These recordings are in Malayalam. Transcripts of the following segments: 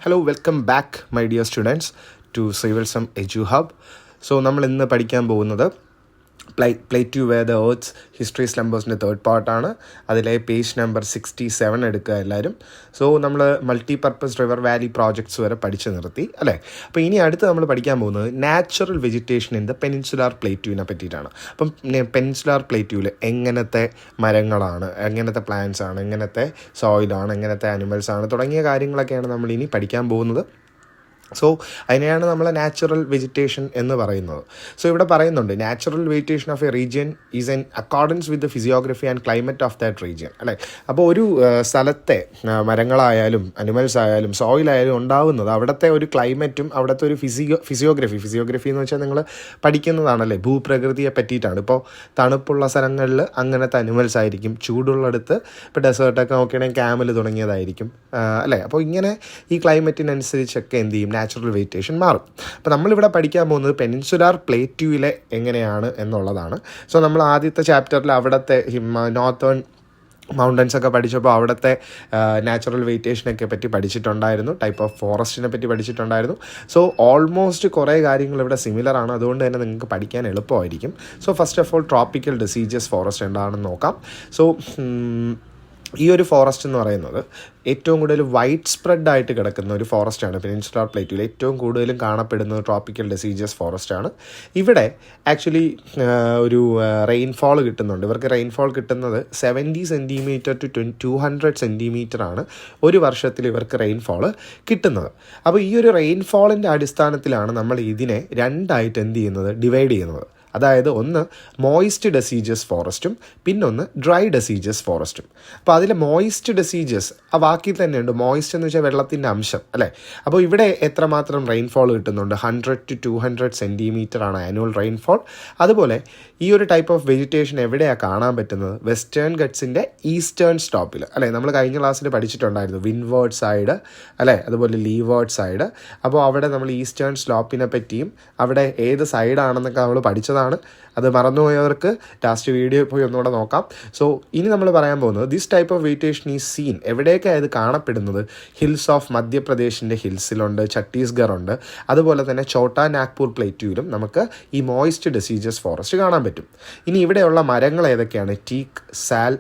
Hello, welcome back my dear students to Sivalsam Edu Hub. So നമ്മൾ ഇന്ന് പഠിക്കാൻ പോകുന്നത് plate where the earth history slumbers third പാർട്ടാണ്. അതിലെ പേജ് നമ്പർ 67 എടുക്കുക എല്ലാവരും. സോ നമ്മൾ multi purpose river valley projects വരെ പഠിച്ചു നിർത്തി അല്ലേ. അപ്പോൾ ഇനി അടുത്ത് നമ്മൾ പഠിക്കാൻ പോകുന്നത് natural vegetation in the peninsular പ്ലേറ്റ്യൂവിനെ പറ്റിയിട്ടാണ്. അപ്പം പെനിൻസുലാർ പ്ലേറ്റ്യൂവിൽ എങ്ങനത്തെ മരങ്ങളാണ്, എങ്ങനത്തെ പ്ലാന്റ്സ് ആണ്, എങ്ങനത്തെ സോയിലാണ്, എങ്ങനത്തെ ആനിമൽസ് ആണ് തുടങ്ങിയ കാര്യങ്ങളൊക്കെയാണ് നമ്മൾ ഇനി പഠിക്കാൻ പോകുന്നത്. സോ അതിനെയാണ് നമ്മൾ നാച്ചുറൽ വെജിറ്റേഷൻ എന്ന് പറയുന്നത്. സോ ഇവിടെ പറയുന്നുണ്ട് natural vegetation of A region is in accordance with the physiography and climate of that region അല്ലേ. അപ്പോൾ ഒരു സ്ഥലത്തെ മരങ്ങളായാലും അനിമൽസ് ആയാലും സോയിലായാലും ഉണ്ടാവുന്നത് അവിടുത്തെ ഒരു ക്ലൈമറ്റും അവിടുത്തെ ഒരു ഫിസിയോഗ്രഫി എന്ന് വെച്ചാൽ നിങ്ങൾ പഠിക്കുന്നതാണല്ലേ, ഭൂപ്രകൃതിയെ പറ്റിയിട്ടാണ്. ഇപ്പോൾ തണുപ്പുള്ള സ്ഥലങ്ങളിൽ അങ്ങനത്തെ അനിമൽസ് ആയിരിക്കും, ചൂടുള്ളിടത്ത് ഇപ്പോൾ ഡെസേർട്ടൊക്കെ നോക്കുകയാണെങ്കിൽ ക്യാമൽ തുടങ്ങിയതായിരിക്കും അല്ലേ. അപ്പോൾ ഇങ്ങനെ ഈ ക്ലൈമറ്റിനനുസരിച്ചൊക്കെ എന്ത് ചെയ്യും, നാച്ചുറൽ വെജിറ്റേഷൻ മാറും. അപ്പോൾ നമ്മളിവിടെ പഠിക്കാൻ പോകുന്നത് പെനിൻസുലാർ പ്ലേറ്റ്യൂവിലെ എങ്ങനെയാണ് എന്നുള്ളതാണ്. സോ നമ്മൾ ആദ്യത്തെ ചാപ്റ്ററിൽ അവിടുത്തെ നോർത്തേൺ മൗണ്ടൻസ് ഒക്കെ പഠിച്ചപ്പോൾ അവിടുത്തെ നാച്ചുറൽ വെജിറ്റേഷനൊക്കെ പറ്റി പഠിച്ചിട്ടുണ്ടായിരുന്നു, ടൈപ്പ് ഓഫ് ഫോറസ്റ്റിനെ പറ്റി പഠിച്ചിട്ടുണ്ടായിരുന്നു. സോ ഓൾമോസ്റ്റ് കുറേ കാര്യങ്ങൾ ഇവിടെ സിമിലർ ആണ്, അതുകൊണ്ട് തന്നെ നിങ്ങൾക്ക് പഠിക്കാൻ എളുപ്പമായിരിക്കും. So first of all tropical deciduous forest എന്താണെന്ന് നോക്കാം. സോ ഈ ഒരു ഫോറസ്റ്റ് എന്ന് പറയുന്നത് ഏറ്റവും കൂടുതൽ വൈഡ് സ്പ്രെഡ് ആയിട്ട് കിടക്കുന്ന ഒരു ഫോറസ്റ്റാണ്. പെനിൻസുലാർ പ്ലേറ്റ്യൂവിൽ ഏറ്റവും കൂടുതലും കാണപ്പെടുന്നത് ട്രോപ്പിക്കൽ ഡിസീജസ് ഫോറസ്റ്റാണ്. ഇവിടെ ആക്ച്വലി ഒരു റെയിൻഫോൾ കിട്ടുന്നുണ്ട്. ഇവർക്ക് റെയിൻഫോൾ കിട്ടുന്നത് 70 സെൻറ്റിമീറ്റർ ടു 200 സെൻറ്റിമീറ്ററാണ് ഒരു വർഷത്തിൽ ഇവർക്ക് റെയിൻഫോൾ കിട്ടുന്നത്. അപ്പോൾ ഈ ഒരു റെയിൻഫോളിൻ്റെ അടിസ്ഥാനത്തിലാണ് നമ്മൾ ഇതിനെ രണ്ടായിട്ട് എന്ത് ചെയ്യുന്നത്, ഡിവൈഡ് ചെയ്യുന്നത്. അതായത് ഒന്ന് മോയിസ്റ്റ് ഡെസീജസ് ഫോറസ്റ്റും പിന്നൊന്ന് ഡ്രൈ ഡെസീജസ് ഫോറസ്റ്റും. അപ്പോൾ അതിൽ മോയിസ്റ്റ് ഡെസീജസ് ആ വാക്കിൽ തന്നെയുണ്ട്. മോയിസ്റ്റ് എന്ന് വെച്ചാൽ വെള്ളത്തിൻ്റെ അംശം അല്ലേ. അപ്പോൾ ഇവിടെ എത്രമാത്രം റെയിൻഫോൾ കിട്ടുന്നുണ്ട്, 100 to 200 സെൻറ്റിമീറ്ററാണ് ആനുവൽ റെയിൻഫോൾ. അതുപോലെ ഈ ഒരു ടൈപ്പ് ഓഫ് വെജിറ്റേഷൻ എവിടെയാണ് കാണാൻ പറ്റുന്നത്, വെസ്റ്റേൺ ഗട്ട്സിൻ്റെ ഈസ്റ്റേൺ സ്റ്റോപ്പിൽ അല്ലേ. നമ്മൾ കഴിഞ്ഞ ക്ലാസ്സിൽ പഠിച്ചിട്ടുണ്ടായിരുന്നു വിൻവേർഡ് സൈഡ് അല്ലേ, അതുപോലെ ലീവേർഡ് സൈഡ്. അപ്പോൾ അവിടെ നമ്മൾ ഈസ്റ്റേൺ സ്ലോപ്പിനെ പറ്റിയും അവിടെ ഏത് സൈഡാണെന്നൊക്കെ നമ്മൾ പഠിച്ചതാണ്. അത് മറന്നുപോയവർക്ക് ലാസ്റ്റ് വീഡിയോ പോയി ഒന്നുകൂടെ നോക്കാം. സോ ഇനി നമ്മൾ പറയാൻ പോകുന്നത് ദിസ് ടൈപ്പ് ഓഫ് വെജിറ്റേഷൻ ഈ സീൻ എവിടെയൊക്കെയാണ് ഇത് കാണപ്പെടുന്നത്, ഹിൽസ് ഓഫ് മധ്യപ്രദേശിൻ്റെ ഹിൽസിലുണ്ട്, ഛത്തീസ്ഗഡ് ഉണ്ട്, അതുപോലെ തന്നെ ഛോട്ടാ നാഗ്പൂർ പ്ലേറ്റ്യൂവിലും നമുക്ക് ഈ മോയിസ്റ്റ് ഡെസീജസ് ഫോറസ്റ്റ് കാണാൻ പറ്റും. ഇനി ഇവിടെയുള്ള മരങ്ങൾ ഏതൊക്കെയാണ്, ടീക്ക്, സാൽ,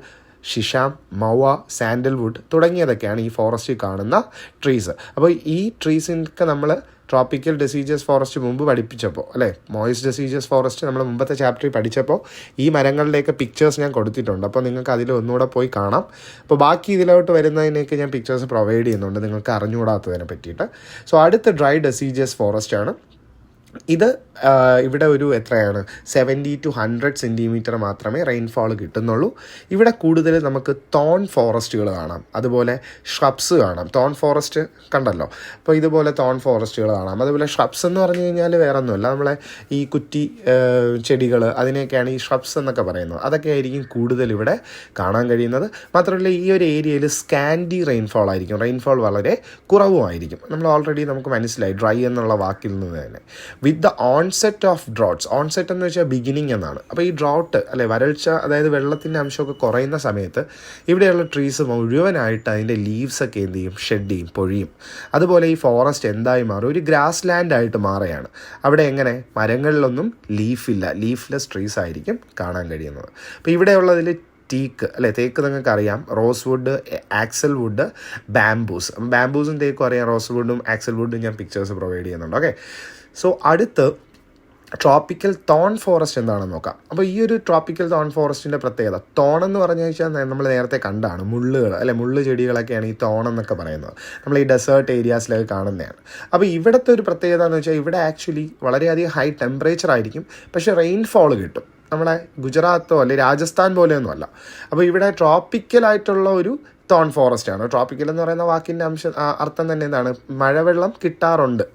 ഷിഷാം, മൗവ, സാൻഡൽവുഡ് തുടങ്ങിയതൊക്കെയാണ് ഈ ഫോറസ്റ്റിൽ കാണുന്ന ട്രീസ്. അപ്പോൾ ഈ ട്രീസിനൊക്കെ നമ്മൾ ട്രോപ്പിക്കൽ ഡെസീജസ് ഫോറസ്റ്റ് മുമ്പ് പഠിപ്പിച്ചപ്പോൾ അല്ലേ, മോയിസ്റ്റ് ഡെസീജസ് ഫോറസ്റ്റ് നമ്മൾ മുമ്പത്തെ ചാപ്റ്ററിൽ പഠിച്ചപ്പോൾ ഈ മരങ്ങളിലേക്ക് പിക്ചേഴ്സ് ഞാൻ കൊടുത്തിട്ടുണ്ട്. അപ്പോൾ നിങ്ങൾക്ക് അതിൽ ഒന്നുകൂടെ പോയി കാണാം. അപ്പോൾ ബാക്കി ഇതിലോട്ട് വരുന്നതിനൊക്കെ ഞാൻ പിക്ചേഴ്സ് പ്രൊവൈഡ് ചെയ്യുന്നുണ്ട് നിങ്ങൾക്ക് അറിഞ്ഞുകൂടാത്തതിനെ പറ്റിയിട്ട്. സോ അടുത്ത ഡ്രൈ ഡെസീജസ് ഫോറസ്റ്റ് ആണ്. ഇത് ഇവിടെ ഒരു എത്രയാണ് 70 to 100 സെൻറ്റിമീറ്റർ മാത്രമേ റെയിൻഫോൾ കിട്ടുന്നുള്ളൂ. ഇവിടെ കൂടുതൽ നമുക്ക് തോൺ ഫോറസ്റ്റുകൾ കാണാം, അതുപോലെ ഷ്രബ്സ് കാണാം. തോൺ ഫോറസ്റ്റ് കണ്ടല്ലോ, അപ്പോൾ ഇതുപോലെ തോൺ ഫോറസ്റ്റുകൾ കാണാം. അതുപോലെ ഷ്രബ്സ് എന്ന് പറഞ്ഞു കഴിഞ്ഞാൽ വേറെ ഒന്നുമല്ല, നമ്മളെ ഈ കുറ്റി ചെടികൾ അതിനെയൊക്കെയാണ് ഈ ഷ്രബ്സ് എന്നൊക്കെ പറയുന്നത്. അതൊക്കെ ആയിരിക്കും കൂടുതൽ ഇവിടെ കാണാൻ കഴിയുന്നത്. മാത്രമല്ല ഈ ഒരു ഏരിയയിൽ സ്കാൻഡി റെയിൻഫോൾ ആയിരിക്കും, റെയിൻഫോൾ വളരെ കുറവുമായിരിക്കും. നമ്മൾ ഓൾറെഡി നമുക്ക് മനസ്സിലായി ഡ്രൈ എന്നുള്ള വാക്കിൽ നിന്ന് തന്നെ. With the onset of droughts, onset എന്ന് വെച്ചാൽ ബിഗിനിങ് എന്നാണ്. അപ്പോൾ ഈ ഡ്രോട്ട് അല്ലെ, വരൾച്ച, അതായത് വെള്ളത്തിൻ്റെ അംശമൊക്കെ കുറയുന്ന സമയത്ത് ഇവിടെയുള്ള ട്രീസ് മുഴുവനായിട്ട് അതിൻ്റെ ലീവ്സൊക്കെ എന്ത് ചെയ്യും, ഷെഡ് ചെയ്യും, പൊഴിയും. അതുപോലെ ഈ ഫോറസ്റ്റ് എന്തായി മാറും, ഒരു ഗ്രാസ് ലാൻഡ് ആയിട്ട് മാറുകയാണ്. അവിടെ എങ്ങനെ, മരങ്ങളിലൊന്നും ലീഫില്ല, ലീഫ്ലെസ് ട്രീസ് ആയിരിക്കും കാണാൻ കഴിയുന്നത്. അപ്പോൾ ഇവിടെയുള്ളതിൽ ടീക്ക് അല്ലേ, തേക്ക് നിങ്ങൾക്ക് അറിയാം, റോസ് വുഡ്, ആക്സൽ വുഡ്, ബാംബൂസും തേക്കും അറിയാം, റോസ് വുഡും ആക്സൽ വുഡും ഞാൻ പിക്ചേഴ്സ് പ്രൊവൈഡ് ചെയ്യുന്നുണ്ട്. ഓക്കെ, സോ അടുത്ത് ട്രോപ്പിക്കൽ തോൺ ഫോറസ്റ്റ് എന്താണെന്ന് നോക്കാം. അപ്പോൾ ഈ ഒരു ട്രോപ്പിക്കൽ തോൺ ഫോറസ്റ്റിൻ്റെ പ്രത്യേകത, തോൺ എന്ന് പറഞ്ഞു വെച്ചാൽ നമ്മൾ നേരത്തെ കണ്ടാണ് മുള്ളുകൾ അല്ലെ, മുള്ളു ചെടികളൊക്കെയാണ് ഈ തോൺ എന്നൊക്കെ പറയുന്നത്. നമ്മൾ ഈ ഡെസേർട്ട് ഏരിയാസിലൊക്കെ കാണുന്നതാണ്. അപ്പോൾ ഇവിടുത്തെ ഒരു പ്രത്യേകത എന്ന് വെച്ചാൽ ഇവിടെ ആക്ച്വലി വളരെയധികം ഹൈ ടെമ്പറേച്ചർ ആയിരിക്കും, പക്ഷേ റെയിൻഫോൾ കിട്ടും. നമ്മളെ ഗുജറാത്തോ അല്ലെ രാജസ്ഥാൻ പോലെയൊന്നും അല്ല. അപ്പോൾ ഇവിടെ ട്രോപ്പിക്കലായിട്ടുള്ള ഒരു തോൺ ഫോറസ്റ്റ് ആണ്. ട്രോപ്പിക്കൽ എന്ന് പറയുന്ന വാക്കിൻ്റെ അർത്ഥം തന്നെ എന്താണ്, മഴവെള്ളം കിട്ടാറുണ്ട്.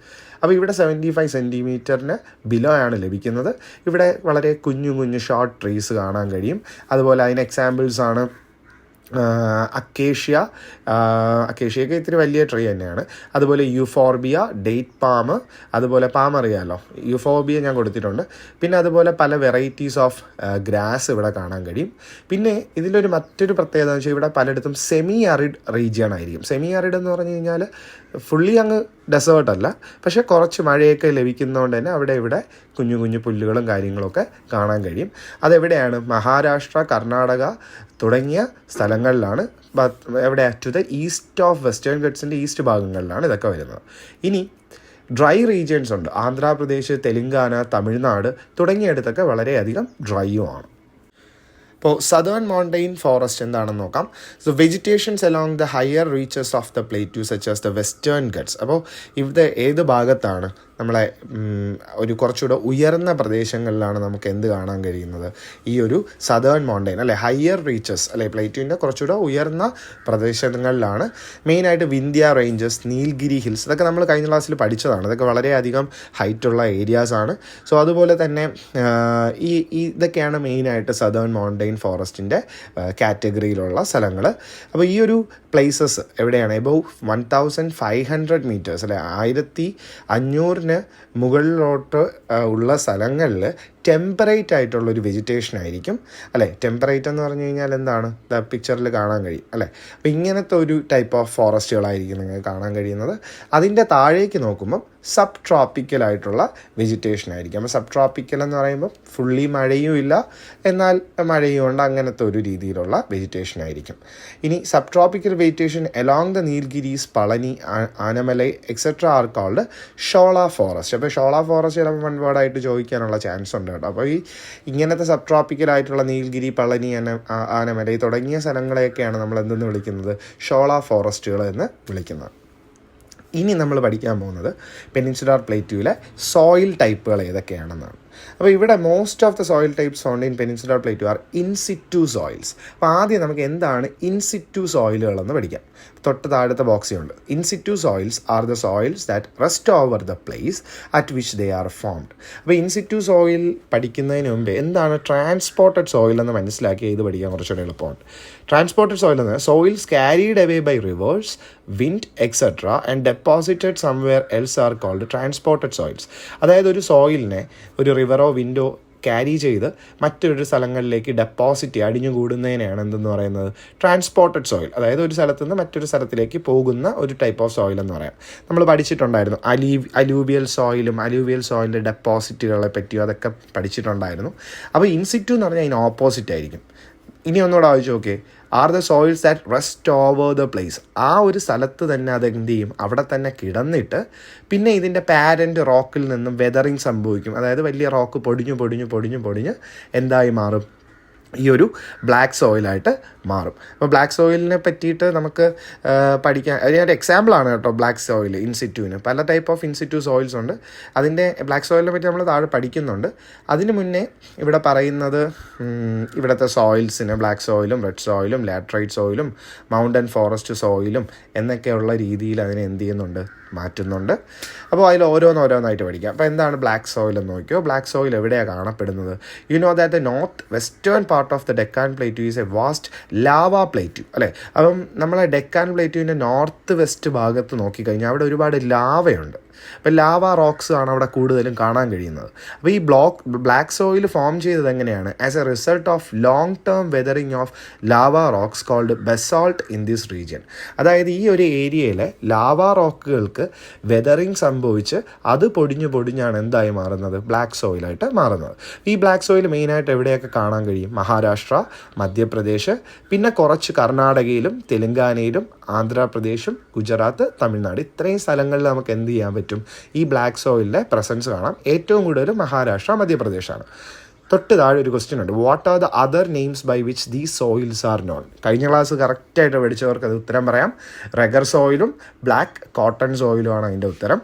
അപ്പോൾ ഇവിടെ 75 സെൻറ്റിമീറ്ററിന് ബിലോ ആണ് ലഭിക്കുന്നത്. ഇവിടെ വളരെ കുഞ്ഞു ഷോർട്ട് ട്രീസ് കാണാൻ കഴിയും. അതുപോലെ അതിന് എക്സാമ്പിൾസാണ് അക്കേഷ്യയൊക്കെ ഇത്തിരി വലിയ ട്രീ തന്നെയാണ്. അതുപോലെ യൂഫോർബിയ, ഡേറ്റ് പാം, അതുപോലെ പാം അറിയാമല്ലോ, യൂഫോർബിയ ഞാൻ കൊടുത്തിട്ടുണ്ട്. പിന്നെ അതുപോലെ പല വെറൈറ്റീസ് ഓഫ് ഗ്രാസ് ഇവിടെ കാണാൻ കഴിയും. പിന്നെ ഇതിലൊരു മറ്റൊരു പ്രത്യേകത എന്ന് വെച്ചാൽ ഇവിടെ പലയിടത്തും സെമി അറിഡ് റീജിയൺ ആയിരിക്കും. സെമി അറിഡ് എന്ന് പറഞ്ഞു കഴിഞ്ഞാൽ ഫുള്ളി അങ്ങ് ഡെസേർട്ടല്ല, പക്ഷേ കുറച്ച് മഴയൊക്കെ ലഭിക്കുന്നതുകൊണ്ട് തന്നെ അവിടെ ഇവിടെ കുഞ്ഞു കുഞ്ഞു പുല്ലുകളും കാര്യങ്ങളൊക്കെ കാണാൻ കഴിയും. അതെവിടെയാണ്? മഹാരാഷ്ട്ര, കർണാടക തുടങ്ങിയ സ്ഥലങ്ങളിലാണ്. എവിടെ? To the east of Western ഗട്ട്സിൻ്റെ ഈസ്റ്റ് ഭാഗങ്ങളിലാണ് ഇതൊക്കെ വരുന്നത്. ഇനി ഡ്രൈ റീജിയൻസ് ഉണ്ട്. ആന്ധ്രാപ്രദേശ്, തെലുങ്കാന, തമിഴ്നാട് തുടങ്ങിയിടത്തൊക്കെ വളരെയധികം ഡ്രൈയുമാണ്. ഇപ്പോൾ സദേൺ മൗണ്ടെയിൻ ഫോറസ്റ്റ് എന്താണെന്ന് നോക്കാം. So vegetations along the higher reaches of the plateau such as the western guts. അപ്പോൾ ഇവിടെ ഏത് ഭാഗത്താണ് നമ്മളെ ഒരു കുറച്ചുകൂടെ ഉയർന്ന പ്രദേശങ്ങളിലാണ് നമുക്ക് എന്ത് കാണാൻ കഴിയുന്നത്? ഈ ഒരു സദേൺ മൗണ്ടെയിൻ അല്ലെ, ഹയർ റീച്ചസ് അല്ലെ, പ്ലേറ്റ്യൂവിൻ്റെ കുറച്ചുകൂടെ ഉയർന്ന പ്രദേശങ്ങളിലാണ് മെയിനായിട്ട് വിന്ധ്യ റേഞ്ചസ്, നീൽഗിരി ഹിൽസ്, ഇതൊക്കെ നമ്മൾ കഴിഞ്ഞ ക്ലാസ്സിൽ പഠിച്ചതാണ്. ഇതൊക്കെ വളരെയധികം ഹൈറ്റുള്ള ഏരിയാസാണ്. സോ അതുപോലെ തന്നെ ഇതൊക്കെയാണ് മെയിനായിട്ട് സദേൺ മൗണ്ടെയിൻ ഫോറസ്റ്റിൻ്റെ കാറ്റഗറിയിലുള്ള സ്ഥലങ്ങൾ. അപ്പോൾ ഈ ഒരു പ്ലേസസ് എവിടെയാണ്? എബവ് 1500 മീറ്റേഴ്സ് അല്ലെ, 1500 മുകളിലോട്ട് ഉള്ള സ്ഥലങ്ങളിൽ ടെമ്പറേറ്റ് ആയിട്ടുള്ളൊരു വെജിറ്റേഷൻ ആയിരിക്കും അല്ലേ. ടെമ്പറേറ്റ് എന്ന് പറഞ്ഞു കഴിഞ്ഞാൽ എന്താണ്? പിക്ചറിൽ കാണാൻ കഴിയും അല്ലേ. അപ്പോൾ ഇങ്ങനത്തെ ഒരു ടൈപ്പ് ഓഫ് ഫോറസ്റ്റുകളായിരിക്കും നിങ്ങൾക്ക് കാണാൻ കഴിയുന്നത്. അതിൻ്റെ താഴേക്ക് നോക്കുമ്പം സബ് ട്രോപ്പിക്കൽ ആയിട്ടുള്ള വെജിറ്റേഷൻ ആയിരിക്കും. അപ്പോൾ സബ് ട്രോപ്പിക്കൽ എന്ന് പറയുമ്പോൾ ഫുള്ളി മഴയും ഇല്ല, എന്നാൽ മഴയും ഉണ്ട്, അങ്ങനത്തെ ഒരു രീതിയിലുള്ള വെജിറ്റേഷൻ ആയിരിക്കും. ഇനി sub tropical vegetation along the Nilgiris, Palani, Anamalai etcetera are cold shola forest. അപ്പോൾ ഷോള ഫോറസ്റ്റ് ചിലപ്പോൾ വൺ വേർഡായിട്ട് ചോദിക്കാനുള്ള ചാൻസ് ഉണ്ട് കേട്ടോ. അപ്പോൾ ഇങ്ങനത്തെ സബ് ട്രോപ്പിക്കലായിട്ടുള്ള നീൽഗിരി, പളനി, ആനമലൈ തുടങ്ങിയ സ്ഥലങ്ങളെയൊക്കെയാണ് നമ്മൾ എന്തെന്ന് വിളിക്കുന്നത്? ഷോള ഫോറസ്റ്റുകൾ എന്ന് വിളിക്കുന്നത്. ഇനി നമ്മൾ പഠിക്കാൻ പോകുന്നത് പെനിൻസുലാർ പ്ലേറ്റ്യൂവിലെ സോയിൽ ടൈപ്പുകൾ ഏതൊക്കെയാണെന്നാണ്. അപ്പോൾ ഇവിടെ most of the soil types found in peninsular plateau are in situ soils. അപ്പോൾ ആദ്യം നമുക്ക് എന്താണ് ഇൻസിറ്റു സോയിലുകളെന്ന് പഠിക്കാം. തൊട്ട് താഴത്തെ ബോക്സിലുണ്ട്. In situ soils are the soils that rest over the place at which they are formed. അപ്പോൾ ഇൻസിറ്റു സോയിൽ പഠിക്കുന്നതിന് മുമ്പ് എന്താണ് ട്രാൻസ്പോർട്ടഡ് സോയിൽ എന്ന് മനസ്സിലാക്കി ഇത് പഠിക്കാൻ കുറച്ചുകൂടെ എളുപ്പമുണ്ട്. ട്രാൻസ്പോർട്ടഡ് സോയിൽ എന്ന് soils carried away by rivers, wind etcetera and deposited somewhere else are called transported soils. അതായത് ഒരു സോയിലിനെ ഒരു റിവറോ വിൻഡോ ക്യാരി ചെയ്ത് മറ്റൊരു സ്ഥലങ്ങളിലേക്ക് ഡെപ്പോസിറ്റ് അടിഞ്ഞുകൂടുന്നതിനെയാണ് എന്തെന്ന് പറയുന്നത്? Transported soil. അതായത് ഒരു സ്ഥലത്ത് നിന്ന് മറ്റൊരു സ്ഥലത്തിലേക്ക് പോകുന്ന ഒരു ടൈപ്പ് ഓഫ് സോയിൽ എന്ന് പറയാം. നമ്മൾ പഠിച്ചിട്ടുണ്ടായിരുന്നു അലൂവിയൽ സോയിലിൻ്റെ ഡെപ്പോസിറ്റുകളെ പറ്റിയോ അതൊക്കെ പഠിച്ചിട്ടുണ്ടായിരുന്നു. അപ്പോൾ ഇൻസിറ്റു എന്ന് പറഞ്ഞാൽ അതിന് ഓപ്പോസിറ്റ് ആയിരിക്കും. ഇനി ഒന്നുകൂടെ ആലോചിച്ച് നോക്കേ, R the soils that rest over the place. ആ ഒരു സ്ഥലത്ത് തന്നെ അത് എന്ത് ചെയ്യും? അവിടെ തന്നെ കിടന്നിട്ട് പിന്നെ ഇതിൻ്റെ പാരൻറ്റ് റോക്കിൽ നിന്നും വെതറിങ് സംഭവിക്കും. അതായത് വലിയ റോക്ക് പൊടിഞ്ഞ് എന്തായി മാറും? ഈ ഒരു ബ്ലാക്ക് സോയിലായിട്ട് മാറും. അപ്പോൾ ബ്ലാക്ക് സോയിലിനെ പറ്റിയിട്ട് നമുക്ക് പഠിക്കാൻ അതിനൊരു എക്സാമ്പിളാണ് കേട്ടോ ബ്ലാക്ക് സോയിൽ ഇൻസിറ്റുവിന്. പല ടൈപ്പ് ഓഫ് ഇൻസിറ്റു സോയിൽസ് ഉണ്ട്. അതിൻ്റെ ബ്ലാക്ക് സോയിലിനെ പറ്റി നമ്മൾ താഴെ പഠിക്കുന്നുണ്ട്. അതിന് മുന്നേ ഇവിടെ പറയുന്നത് ഇവിടുത്തെ സോയിൽസിന് ബ്ലാക്ക് സോയിലും റെഡ് സോയിലും ലാറ്ററൈറ്റ് സോയിലും മൗണ്ടൻ ഫോറസ്റ്റ് സോയിലും എന്നൊക്കെയുള്ള രീതിയിൽ അതിനെ എന്ത് ചെയ്യുന്നുണ്ട്? മാറ്റുന്നുണ്ട്. അപ്പോൾ അതിൽ ഓരോന്നായിട്ട് പഠിക്കാം. അപ്പോൾ എന്താണ് ബ്ലാക്ക് സോയിൽ എന്ന് നോക്കിയോ. ബ്ലാക്ക് സോയിൽ എവിടെയാണ് കാണപ്പെടുന്നത്? You know that the north western part of the Deccan plateau is a vast lava plateau അല്ലേ. അപ്പം നമ്മളെ ഡെക്കാൻ പ്ലേറ്റ്യൂവിൻ്റെ നോർത്ത് വെസ്റ്റ് ഭാഗത്ത് നോക്കിക്കഴിഞ്ഞാൽ അവിടെ ഒരുപാട് ലാവയുണ്ട്. അപ്പോൾ ലാവ റോക്സ് ആണ് അവിടെ കൂടുതലും കാണാൻ കഴിയുന്നത്. അപ്പോൾ ഈ ബ്ലാക്ക് സോയിൽ ഫോം ചെയ്തത് എങ്ങനെയാണ്? As a result of long term weathering of lava rocks called basalt in this region. അതായത് ഈ ഒരു ഏരിയയിലെ ലാവ റോക്കുകൾക്ക് വെതറിങ് സംഭവിച്ച് അത് പൊടിഞ്ഞാണ് എന്തായി മാറുന്നത്? ബ്ലാക്ക് സോയിലായിട്ട് മാറുന്നത്. ഈ ബ്ലാക്ക് സോയിൽ മെയിനായിട്ട് എവിടെയൊക്കെ കാണാൻ കഴിയും? മഹാരാഷ്ട്ര, മധ്യപ്രദേശ്, പിന്നെ കുറച്ച് കർണാടകയിലും തെലുങ്കാനയിലും ആന്ധ്രാപ്രദേശും ഗുജറാത്ത്, തമിഴ്നാട്, ഇത്രയും സ്ഥലങ്ങളിൽ നമുക്ക് എന്ത് ചെയ്യാൻ പറ്റും? ഈ ബ്ലാക്ക് സോയിലിൻ്റെ പ്രസൻസ് കാണാം. ഏറ്റവും കൂടുതൽ മഹാരാഷ്ട്ര, മധ്യപ്രദേശാണ്. തൊട്ട് താഴെ ഒരു ക്വസ്റ്റ്യൻ ഉണ്ട്. What are the other names by which these soils are known? കഴിഞ്ഞ ക്ലാസ് കറക്റ്റായിട്ട് പഠിച്ചവർക്ക് അത് ഉത്തരം പറയാം. റെഗർ സോയിലും ബ്ലാക്ക് കോട്ടൺ സോയിലുമാണ് അതിൻ്റെ ഉത്തരം.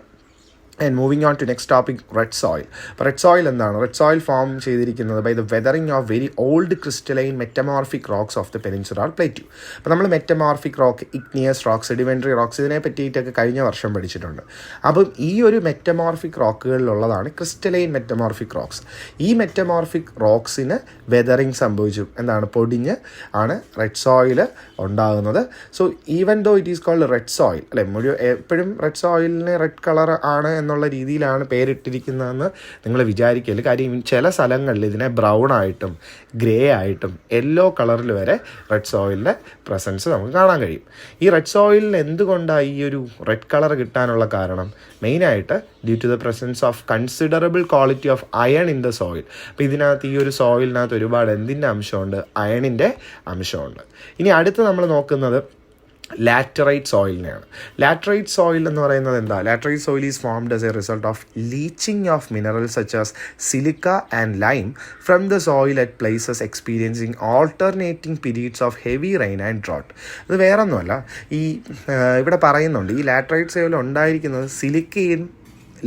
And moving on to next topic, red soil. അപ്പോൾ റെഡ് സോയിൽ എന്താണ്? റെഡ് സോയിൽ ഫോം ചെയ്തിരിക്കുന്നത് by the weathering of very old crystalline metamorphic rocks of the peninsular plateau. അപ്പോൾ നമ്മൾ metamorphic rock, igneous rocks, sedimentary rocks ഇതിനെ പറ്റിയിട്ടൊക്കെ കഴിഞ്ഞ വർഷം പഠിച്ചിട്ടുണ്ട്. അപ്പം ഈ ഒരു മെറ്റമോർഫിക് റോക്കുകളിലുള്ളതാണ് ക്രിസ്റ്റലൈൻ മെറ്റമോർഫിക് റോക്സ്. ഈ മെറ്റമോർഫിക് റോക്സിന് വെതറിങ് സംഭവിച്ചു, എന്താണ്? പൊടിഞ്ഞ് ആണ് റെഡ് സോയിൽ ഉണ്ടാകുന്നത്. So even though it is called red soil അല്ലേ, എപ്പോഴും റെഡ് സോയിലിന് റെഡ് കളർ ആണ് എന്നുള്ള രീതിയിലാണ് പേരിട്ടിരിക്കുന്നതെന്ന് നിങ്ങൾ വിചാരിക്കല്. കാര്യം ചില സ്ഥലങ്ങളിൽ ഇതിനെ ബ്രൗൺ ആയിട്ടും ഗ്രേ ആയിട്ടും യെല്ലോ കളറിൽ വരെ റെഡ് സോയിലിൻ്റെ പ്രസൻസ് നമുക്ക് കാണാൻ കഴിയും. ഈ റെഡ് സോയിലിന് എന്തുകൊണ്ടാണ് ഈ ഒരു റെഡ് കളർ കിട്ടാനുള്ള കാരണം? മെയിനായിട്ട് due to the presence of considerable quality of iron in the soil. അപ്പോൾ ഇതിനകത്ത് ഈ ഒരു സോയിലിനകത്ത് ഒരുപാട് എന്തിൻ്റെ അംശമുണ്ട്? അയണിൻ്റെ അംശമുണ്ട്. ഇനി അടുത്ത് നമ്മൾ നോക്കുന്നത് ലാറ്ററൈറ്റ് സോയിലിനെയാണ്. ലാറ്ററൈറ്റ് സോയിൽ എന്ന് പറയുന്നത് എന്താ? Laterite soil is formed as a result of leaching of minerals such as silica and lime from the soil at places experiencing alternating periods of heavy rain and drought. അത് വേറൊന്നുമല്ല, ഇവിടെ പറയുന്നുണ്ട് ഈ ലാറ്ററൈറ്റ് സോയിൽ ഉണ്ടായിരിക്കുന്നത് സിലിക്കയും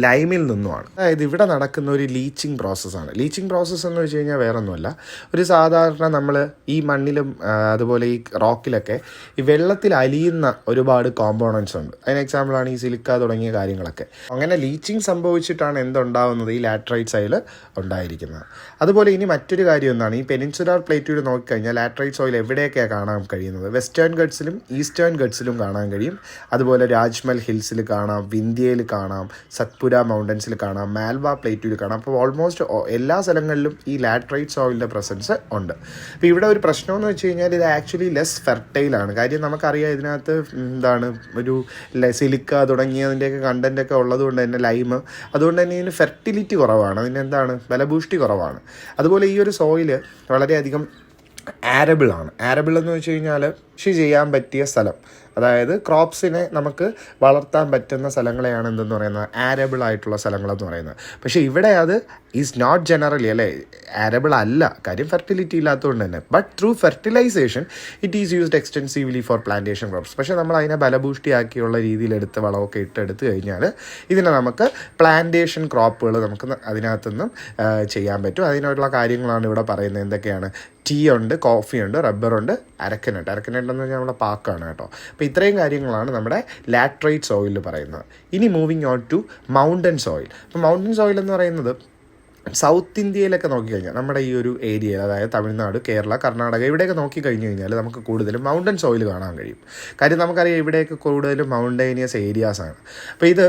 ലൈമിൽ നിന്നുമാണ്. അതായത് ഇവിടെ നടക്കുന്ന ഒരു ലീച്ചിങ് പ്രോസസ്സാണ്. ലീച്ചിങ് പ്രോസസ്സ് എന്ന് വെച്ച് കഴിഞ്ഞാൽ വേറൊന്നുമല്ല, ഒരു സാധാരണ നമ്മൾ ഈ മണ്ണിലും അതുപോലെ ഈ റോക്കിലൊക്കെ ഈ വെള്ളത്തിൽ അലിയുന്ന ഒരുപാട് കോമ്പോണൻസ് ഉണ്ട്. അതിന് എക്സാമ്പിളാണ് ഈ സിലിക്ക തുടങ്ങിയ കാര്യങ്ങളൊക്കെ. അങ്ങനെ ലീച്ചിങ് സംഭവിച്ചിട്ടാണ് എന്തുണ്ടാവുന്നത്? ഈ ലാറ്ററൈറ്റ് സോയിൽ ഉണ്ടായിരിക്കുന്നത്. അതുപോലെ ഇനി മറ്റൊരു കാര്യം എന്താണ്? ഈ പെനിൻസുലാർ പ്ലേറ്റ്യൂഡ് നോക്കിക്കഴിഞ്ഞാൽ ലാറ്ററൈറ്റ് സോയിൽ എവിടെയൊക്കെയാണ് കാണാൻ കഴിയുന്നത്? വെസ്റ്റേൺ ഗട്ട്സിലും ഈസ്റ്റേൺ ഗട്ട്സിലും കാണാൻ കഴിയും. അതുപോലെ രാജ്മൽ ഹിൽസിൽ കാണാം, വിന്ധ്യയിൽ കാണാം, സത്പുര മൗണ്ടൻസിൽ കാണാം, മാൽവ പ്ലേറ്റ്യൂരിൽ കാണാം. അപ്പോൾ ഓൾമോസ്റ്റ് എല്ലാ സ്ഥലങ്ങളിലും ഈ ലാറ്ററൈറ്റ് സോയിലിൻ്റെ പ്രസൻസ് ഉണ്ട്. അപ്പോൾ ഇവിടെ ഒരു പ്രശ്നമെന്ന് വെച്ച് കഴിഞ്ഞാൽ ഇത് ആക്ച്വലി ലെസ് ഫെർട്ടൈലാണ്. കാര്യം നമുക്കറിയാം ഇതിനകത്ത് ഒരു സിലിക്ക തുടങ്ങിയതിൻ്റെയൊക്കെ കണ്ടൻറ്റൊക്കെ ഉള്ളത് കൊണ്ട് തന്നെ ലൈം, അതുകൊണ്ട് തന്നെ ഇതിന് ഫെർട്ടിലിറ്റി കുറവാണ്, അതിന് ബലഭൂഷ്ടി കുറവാണ്. അതുപോലെ ഈ ഒരു സോയിൽ വളരെയധികം ആരബിളാണ്. ആരബിൾ എന്ന് വെച്ച് കഴിഞ്ഞാൽ കൃഷി ചെയ്യാൻ പറ്റിയ സ്ഥലം, അതായത് ക്രോപ്സിനെ നമുക്ക് വളർത്താൻ പറ്റുന്ന സ്ഥലങ്ങളെയാണ് എന്തെന്ന് പറയുന്നത്? ആരബിൾ ആയിട്ടുള്ള സ്ഥലങ്ങളെന്ന് പറയുന്നത്. പക്ഷേ ഇവിടെ അത് ഈസ് നോട്ട് ജനറലി ആരബിൾ അല്ല, കാര്യം ഫെർട്ടിലിറ്റി ഇല്ലാത്തതുകൊണ്ട് തന്നെ. But through fertilisation it is used extensively for plantation crops. പക്ഷേ നമ്മൾ അതിനെ ബലഭൂഷ്ടിയാക്കിയുള്ള രീതിയിലെടുത്ത് വളമൊക്കെ ഇട്ടെടുത്ത് കഴിഞ്ഞാൽ ഇതിനെ നമുക്ക് പ്ലാന്റേഷൻ ക്രോപ്പുകൾ നമുക്ക് അതിനകത്തുനിന്നും ചെയ്യാൻ പറ്റും. അതിനുള്ള കാര്യങ്ങളാണ് ഇവിടെ പറയുന്നത്. എന്തൊക്കെയാണ്? ടീ ഉണ്ട്, കോഫി ഉണ്ട്, റബ്ബറുണ്ട്, അരക്കനട്ട് എന്ന് പറഞ്ഞാൽ നമ്മുടെ പാക്കാണ് കേട്ടോ. അപ്പോൾ ഇത്രയും കാര്യങ്ങളാണ് നമ്മുടെ ലാറ്ററൈറ്റ് സോയിൽ പറയുന്നത്. ഇനി moving on to mountain soil. അപ്പോൾ മൗണ്ടൻ സോയിൽ എന്ന് പറയുന്നത് സൗത്ത് ഇന്ത്യയിലൊക്കെ നോക്കിക്കഴിഞ്ഞാൽ നമ്മുടെ ഈ ഒരു ഏരിയയിൽ, അതായത് തമിഴ്നാട്, കേരള, കർണാടക, ഇവിടെയൊക്കെ നോക്കിക്കഴിഞ്ഞ് കഴിഞ്ഞാൽ നമുക്ക് കൂടുതലും മൗണ്ടൻ സോയിൽ കാണാൻ കഴിയും. കാര്യം നമുക്കറിയാം ഇവിടെയൊക്കെ കൂടുതലും മൗണ്ടേനിയസ് ഏരിയാസാണ്. അപ്പോൾ ഇത്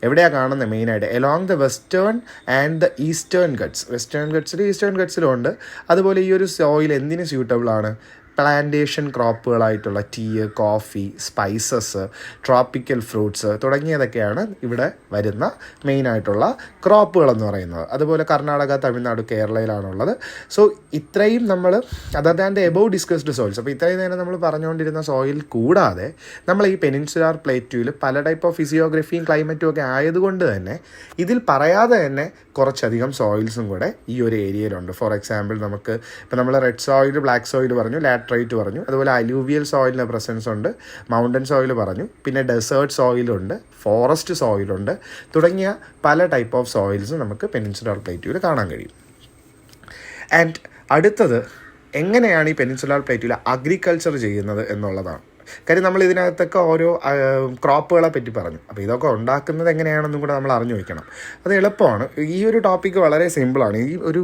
എവിടെയാണ് കാണുന്നത്? മെയിനായിട്ട് along the Western and the Eastern Ghats. Western ഗട്ട്സിലും ഈസ്റ്റേൺ ഗട്ട്സിലും ഉണ്ട്. അതുപോലെ ഈ ഒരു സോയിൽ എന്തിന് സ്യൂട്ടബിളാണ്? പ്ലാന്റേഷൻ ക്രോപ്പുകളായിട്ടുള്ള tea, coffee, spices, tropical fruits തുടങ്ങിയതൊക്കെയാണ് ഇവിടെ വരുന്ന മെയിനായിട്ടുള്ള ക്രോപ്പുകളെന്ന് പറയുന്നത്. അതുപോലെ കർണാടക, തമിഴ്നാട്, കേരളയിലാണുള്ളത്. സോ ഇത്രയും നമ്മൾ other than the above discussed soils. അപ്പോൾ ഇത്രയും നേരം നമ്മൾ പറഞ്ഞുകൊണ്ടിരുന്ന സോയിൽ കൂടാതെ നമ്മൾ ഈ പെനിൻസുലാർ പ്ലേറ്റ്യൂവിൽ പല ടൈപ്പ് ഓഫ് ഫിസിയോഗ്രഫിയും ക്ലൈമറ്റും ഒക്കെ ആയതുകൊണ്ട് തന്നെ ഇതിൽ പറയാതെ തന്നെ കുറച്ചധികം സോയിൽസും കൂടെ ഈ ഒരു ഏരിയയിലുണ്ട്. ഫോർ എക്സാമ്പിൾ നമുക്ക് ഇപ്പോൾ നമ്മൾ റെഡ് സോയിൽ, ബ്ലാക്ക് സോയിൽ പറഞ്ഞു, ലാറ്ററൈറ്റ് പറഞ്ഞു, അതുപോലെ അലൂവിയൽ സോയിലിൻ്റെ പ്രസൻസ് ഉണ്ട്, മൗണ്ടൻ സോയിൽ പറഞ്ഞു, പിന്നെ ഡെസേർട്ട് സോയിലുണ്ട്, ഫോറസ്റ്റ് സോയിലുണ്ട്, തുടങ്ങിയ പല ടൈപ്പ് ഓഫ് സോയിൽസ് നമുക്ക് പെനിൻസുലാർ പ്ലേറ്റ്യൂവിൽ കാണാൻ കഴിയും. ആൻഡ് അടുത്തത് എങ്ങനെയാണ് ഈ പെനിൻസുലാർ പ്ലേറ്റ്യൂവിൽ അഗ്രികൾച്ചർ ചെയ്യുന്നത് എന്നുള്ളതാണ്. കാര്യം നമ്മൾ ഇതിനകത്തൊക്കെ ഓരോ ക്രോപ്പുകളെ പറ്റി പറഞ്ഞു. അപ്പോൾ ഇതൊക്കെ ഉണ്ടാക്കുന്നത് എങ്ങനെയാണെന്നും കൂടെ നമ്മൾ അറിഞ്ഞു വയ്ക്കണം. അത് എളുപ്പമാണ്. ഈ ഒരു ടോപ്പിക്ക് വളരെ സിമ്പിളാണ്. ഈ ഒരു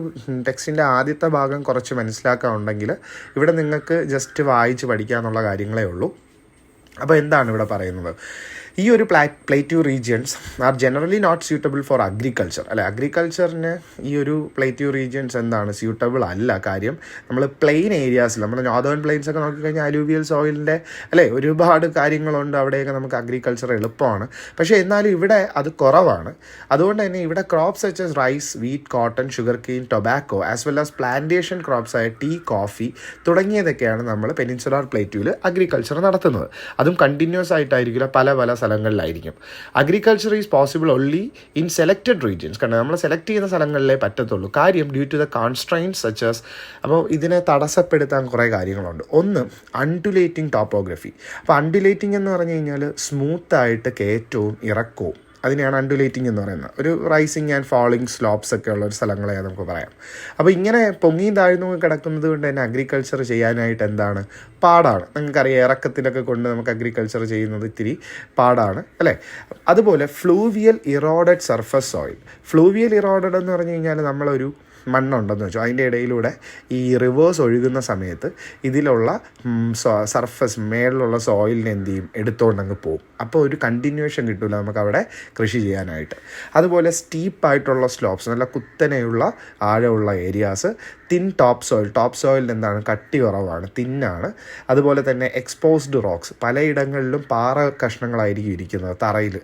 ടെക്സ്റ്റിൻ്റെ ആദ്യത്തെ ഭാഗം കുറച്ച് മനസ്സിലാക്കാനുണ്ടെങ്കിൽ ഇവിടെ നിങ്ങൾക്ക് ജസ്റ്റ് വായിച്ച് പഠിക്കാമെന്നുള്ള കാര്യങ്ങളേ ഉള്ളൂ. അപ്പോൾ എന്താണ് ഇവിടെ പറയുന്നത്? ഈ ഒരു plateau regions are generally not suitable for agriculture. അഗ്രികൾച്ചറിന് ഈ ഒരു പ്ലേറ്റ്യൂ റീജിയൻസ് എന്താണ് സ്യൂട്ടബിൾ അല്ല. കാര്യം നമ്മൾ പ്ലെയിൻ ഏരിയാസിൽ, നമ്മൾ നോർത്തേൺ പ്ലെയിൻസ് ഒക്കെ നോക്കിക്കഴിഞ്ഞാൽ അലൂവിയൽ സോയിലിൻ്റെ ഒരുപാട് കാര്യങ്ങളുണ്ട്, അവിടെയൊക്കെ നമുക്ക് അഗ്രികൾച്ചർ എളുപ്പമാണ്. പക്ഷേ എന്നാലും ഇവിടെ അത് കുറവാണ്. അതുകൊണ്ട് തന്നെ ഇവിടെ crops such as rice, wheat, cotton, sugar cane, tobacco as well as plantation crops ആയ ടീ, കോഫി തുടങ്ങിയതൊക്കെയാണ് നമ്മൾ പെനിൻസുലാർ പ്ലേറ്റ്യൂവിൽ അഗ്രികൾച്ചർ നടത്തുന്നത്. അതും കണ്ടിന്യൂസ് ആയിട്ടായിരിക്കില്ല, പല പല സ്ഥലങ്ങളിലായിരിക്കും. Agriculture is possible only in selected regions. കാരണം നമ്മൾ സെലക്ട് ചെയ്യുന്ന സ്ഥലങ്ങളിലേ പറ്റത്തുള്ളൂ. കാര്യം due to the constraints such as, അപ്പോൾ ഇതിനെ തടസ്സപ്പെടുത്താൻ കുറേ കാര്യങ്ങളുണ്ട്. ഒന്ന്, അൺഡുലേറ്റിംഗ് ടോപ്പോഗ്രഫി. അപ്പോൾ അൺഡുലേറ്റിംഗ് എന്ന് പറഞ്ഞു കഴിഞ്ഞാൽ സ്മൂത്തായിട്ട് കയറ്റവും ഇറക്കവും, അതിനെയാണ് അൺഡുലേറ്റിംഗ് എന്ന് പറയുന്നത്. ഒരു റൈസിങ് ആൻഡ് ഫാളിങ് സ്ലോപ്സ് ഒക്കെ ഉള്ള ഒരു സ്ഥലങ്ങളെ നമുക്ക് പറയാം. അപ്പോൾ ഇങ്ങനെ പൊങ്ങിയും താഴ്ന്നു കിടക്കുന്നത് കൊണ്ട് തന്നെ അഗ്രികൾച്ചർ ചെയ്യാനായിട്ട് എന്താണ്? പാടാണ്. നിങ്ങൾക്കറിയാം ഇറക്കത്തിലൊക്കെ കൊണ്ട് നമുക്ക് അഗ്രികൾച്ചർ ചെയ്യുന്നത് ഇത്തിരി പാടാണ് അല്ലേ. അതുപോലെ fluvial eroded surface soil. Fluvial eroded എന്ന് പറഞ്ഞു കഴിഞ്ഞാൽ നമ്മളൊരു മണ്ണുണ്ടെന്ന് വെച്ചോ, അതിൻ്റെ ഇടയിലൂടെ ഈ റിവേഴ്സ് ഒഴുകുന്ന സമയത്ത് ഇതിലുള്ള സർഫസ് മേളിലുള്ള സോയിലിനെ എന്ത് ചെയ്യും, എടുത്തുകൊണ്ടങ്ങ് പോകും. അപ്പോൾ ഒരു കണ്ടിന്യൂവേഷൻ കിട്ടില്ല നമുക്കവിടെ കൃഷി ചെയ്യാനായിട്ട്. അതുപോലെ സ്റ്റീപ്പായിട്ടുള്ള സ്ലോപ്സ്, നല്ല കുത്തനെയുള്ള ആഴമുള്ള ഏരിയാസ്, തിൻ ടോപ്പ് സോയിലിന് എന്താണ്, കട്ടി കുറവാണ്, തിന്നാണ്. അതുപോലെ തന്നെ എക്സ്പോസ്ഡ് റോക്സ്, പലയിടങ്ങളിലും പാറ കഷ്ണങ്ങളായിരിക്കും ഇരിക്കുന്നത് തറയിൽ,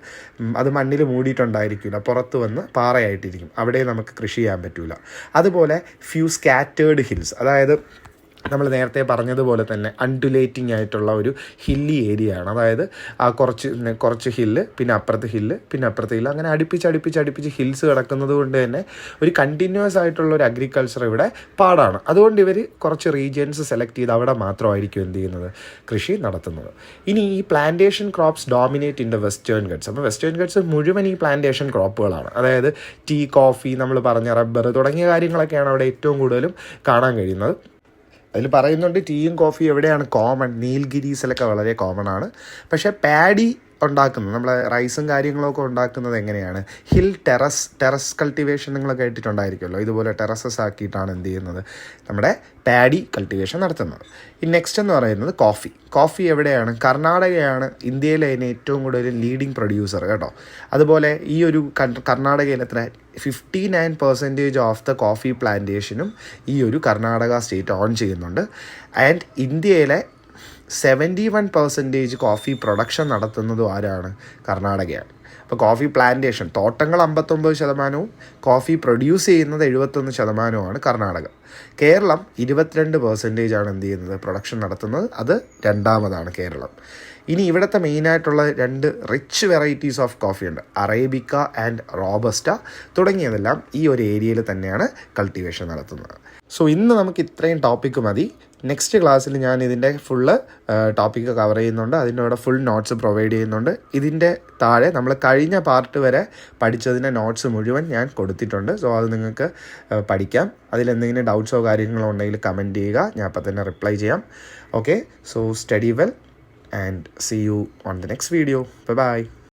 അത് മണ്ണിൽ മൂടിയിട്ടുണ്ടായിരിക്കില്ല, പുറത്ത് വന്ന് പാറയായിട്ടിരിക്കും, അവിടെ നമുക്ക് കൃഷി ചെയ്യാൻ പറ്റില്ല. അതുപോലെ ഫ്യൂ സ്കാറ്റേർഡ് ഹിൽസ്, അതായത് നമ്മൾ നേരത്തെ പറഞ്ഞതുപോലെ തന്നെ അൺഡുലേറ്റിംഗ് ആയിട്ടുള്ള ഒരു ഹില്ലി ഏരിയ ആണ്. അതായത് ആ കുറച്ച് ഹില്ല്, പിന്നെ അപ്പുറത്ത് ഹില്ല്, പിന്നെ അപ്പുറത്ത് ഹില്ല്, അങ്ങനെ അടുപ്പിച്ച് ഹിൽസ് കിടക്കുന്നത് കൊണ്ട് തന്നെ ഒരു കണ്ടിന്യൂസ് ആയിട്ടുള്ള ഒരു അഗ്രികൾച്ചർ ഇവിടെ പാടാണ്. അതുകൊണ്ട് ഇവർ കുറച്ച് റീജിയൻസ് സെലക്ട് ചെയ്ത് അവിടെ മാത്രമായിരിക്കും എന്ത് ചെയ്യുന്നത്, കൃഷി നടത്തുന്നത്. ഇനി ഈ plantation crops dominate in the western guts. അപ്പോൾ വെസ്റ്റേൺ ഗട്ട്സ് മുഴുവൻ ഈ പ്ലാന്റേഷൻ ക്രോപ്പുകളാണ്. അതായത് ടീ, കോഫി, നമ്മൾ പറഞ്ഞ റബ്ബർ തുടങ്ങിയ കാര്യങ്ങളൊക്കെയാണ് അവിടെ ഏറ്റവും കൂടുതലും കാണാൻ കഴിയുന്നത്. അതിൽ പറയുന്നുണ്ട് ടീയും കോഫിയും എവിടെയാണ് കോമൺ, നീൽഗിരീസിലൊക്കെ വളരെ കോമൺ ആണ്. പക്ഷേ പാഡി ഉണ്ടാക്കുന്നത്, നമ്മളെ റൈസും കാര്യങ്ങളൊക്കെ ഉണ്ടാക്കുന്നത് എങ്ങനെയാണ്, ഹിൽ ടെറസ് കൾട്ടിവേഷൻ നിങ്ങൾ കേട്ടിട്ടുണ്ടായിരിക്കുമല്ലോ. ഇതുപോലെ ടെറസസ് ആക്കിയിട്ടാണ് എന്ത് ചെയ്യുന്നത്, നമ്മുടെ പാഡി കൾട്ടിവേഷൻ നടത്തുന്നത്. ഈ നെക്സ്റ്റ് എന്ന് പറയുന്നത് കോഫി എവിടെയാണ്, കർണാടകയാണ് ഇന്ത്യയിലെ അതിന് ഏറ്റവും കൂടുതൽ ലീഡിങ് പ്രൊഡ്യൂസർ കേട്ടോ. അതുപോലെ ഈ ഒരു കർണാടകയിൽ എത്ര 59% ഓഫ് ദ കോഫി പ്ലാന്റേഷനും ഈ ഒരു കർണാടക സ്റ്റേറ്റ് ഓൺ ചെയ്യുന്നുണ്ട്. ആൻഡ് ഇന്ത്യയിലെ 71% കോഫി പ്രൊഡക്ഷൻ നടത്തുന്നതും ആരാണ്, കർണാടകയാണ്. അപ്പോൾ കോഫി പ്ലാന്റേഷൻ തോട്ടങ്ങൾ 59%, കോഫി പ്രൊഡ്യൂസ് ചെയ്യുന്നത് 71% കർണാടക. കേരളം 22% എന്ത് ചെയ്യുന്നത്, പ്രൊഡക്ഷൻ നടത്തുന്നത്, അത് രണ്ടാമതാണ് കേരളം. ഇനി ഇവിടുത്തെ മെയിനായിട്ടുള്ള 2 റിച്ച് വെറൈറ്റീസ് ഓഫ് കോഫി ഉണ്ട്, അറേബിക്ക ആൻഡ് റോബസ്റ്റ തുടങ്ങിയതെല്ലാം ഈ ഒരു ഏരിയയിൽ തന്നെയാണ് കൾട്ടിവേഷൻ നടത്തുന്നത്. സോ ഇന്ന് നമുക്ക് ഇത്രയും ടോപ്പിക്ക് മതി. നെക്സ്റ്റ് ക്ലാസ്സിൽ ഞാൻ ഇതിൻ്റെ ഫുള്ള് ടോപ്പിക്ക് കവർ ചെയ്യുന്നുണ്ട്, അതിൻ്റെ കൂടെ ഫുൾ നോട്ട്സ് പ്രൊവൈഡ് ചെയ്യുന്നുണ്ട്. ഇതിൻ്റെ താഴെ നമ്മൾ കഴിഞ്ഞ പാർട്ട് വരെ പഠിച്ചതിൻ്റെ നോട്ട്സ് മുഴുവൻ ഞാൻ കൊടുത്തിട്ടുണ്ട്. സോ അത് നിങ്ങൾക്ക് പഠിക്കാം. അതിലെന്തെങ്കിലും ഡൗട്ട്സോ കാര്യങ്ങളോ ഉണ്ടെങ്കിൽ കമൻറ്റ് ചെയ്യുക, ഞാൻ അപ്പം തന്നെ റിപ്ലൈ ചെയ്യാം. Okay, so study well and see you on the next video. Bye bye.